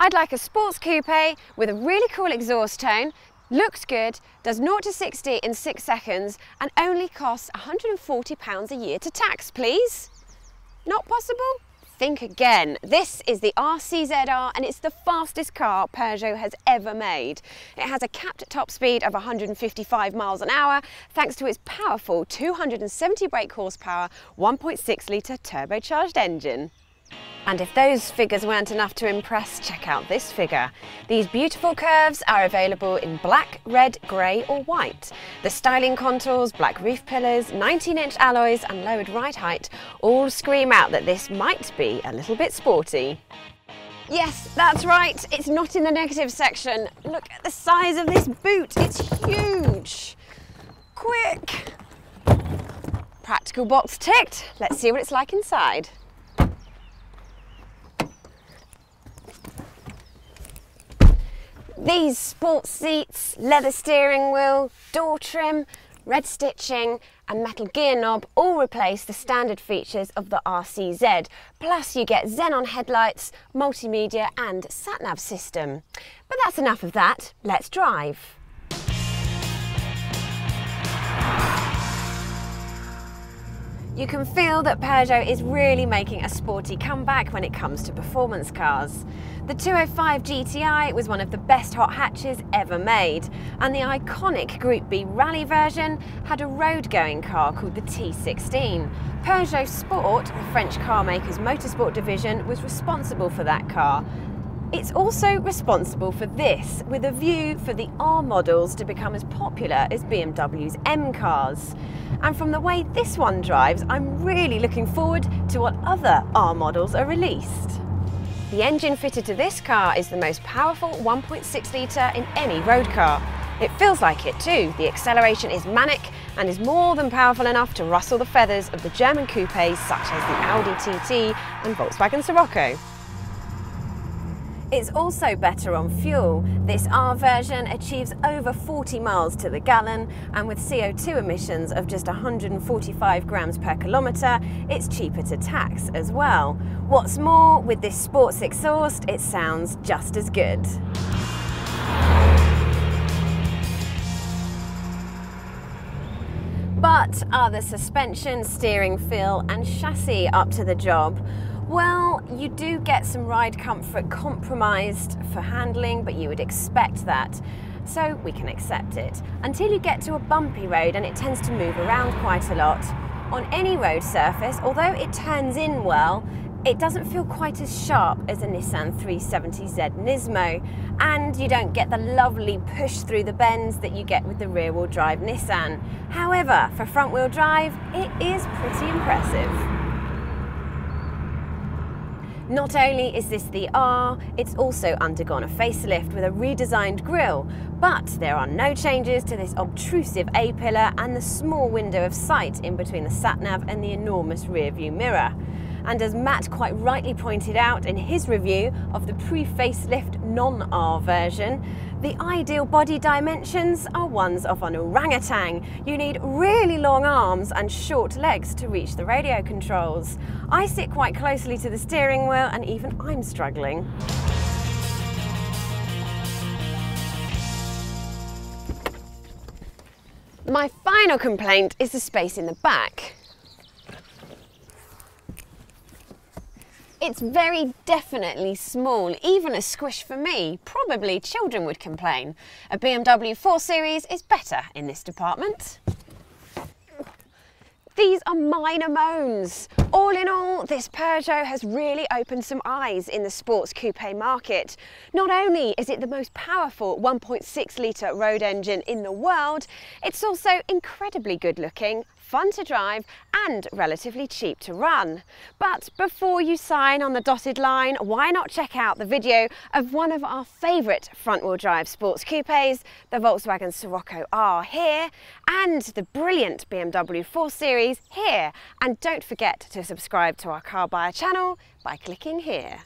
I'd like a sports coupe with a really cool exhaust tone, looks good, does 0 to 60 in 6 seconds and only costs £140 a year to tax, please. Not possible? Think again. This is the RCZ R and it's the fastest car Peugeot has ever made. It has a capped top speed of 155 miles an hour thanks to its powerful 270 brake horsepower 1.6 litre turbocharged engine. And if those figures weren't enough to impress, check out this figure. These beautiful curves are available in black, red, grey or white. The styling contours, black roof pillars, 19-inch alloys and lowered ride height all scream out that this might be a little bit sporty. Yes, that's right, it's not in the negative section. Look at the size of this boot, it's huge. Quick! Practical box ticked. Let's see what it's like inside. These sports seats, leather steering wheel, door trim, red stitching and metal gear knob all replace the standard features of the RCZ. Plus you get xenon headlights, multimedia and sat-nav system. But that's enough of that, let's drive. You can feel that Peugeot is really making a sporty comeback when it comes to performance cars. The 205 GTI was one of the best hot hatches ever made, and the iconic Group B rally version had a road-going car called the T16. Peugeot Sport, the French car maker's motorsport division, was responsible for that car. It's also responsible for this, with a view for the R models to become as popular as BMW's M cars. And from the way this one drives, I'm really looking forward to what other R models are released. The engine fitted to this car is the most powerful 1.6 litre in any road car. It feels like it too. The acceleration is manic and is more than powerful enough to rustle the feathers of the German coupes such as the Audi TT and Volkswagen Scirocco. It's also better on fuel. This R version achieves over 40 miles to the gallon, and with CO2 emissions of just 145 grams per kilometre, it's cheaper to tax as well. What's more, with this sports exhaust, it sounds just as good. But are the suspension, steering feel and chassis up to the job? Well, you do get some ride comfort compromised for handling, but you would expect that. So we can accept it. Until you get to a bumpy road and it tends to move around quite a lot. On any road surface, although it turns in well, it doesn't feel quite as sharp as a Nissan 370Z Nismo, and you don't get the lovely push through the bends that you get with the rear-wheel drive Nissan. However, for front-wheel drive, it is pretty impressive. Not only is this the R, it's also undergone a facelift with a redesigned grille, but there are no changes to this obtrusive A-pillar and the small window of sight in between the sat-nav and the enormous rear-view mirror. And as Matt quite rightly pointed out in his review of the pre-facelift non-R version, the ideal body dimensions are ones of an orangutan. You need really long arms and short legs to reach the radio controls. I sit quite closely to the steering wheel and even I'm struggling. My final complaint is the space in the back. It's very definitely small, even a squish for me. Probably children would complain. A BMW 4 Series is better in this department. These are minor moans. All in all, this Peugeot has really opened some eyes in the sports coupe market. Not only is it the most powerful 1.6 litre road engine in the world, it's also incredibly good looking, fun to drive and relatively cheap to run. But before you sign on the dotted line, why not check out the video of one of our favourite front-wheel drive sports coupes, the Volkswagen Scirocco R here, and the brilliant BMW 4 Series here. And don't forget to subscribe to our Carbuyer channel by clicking here.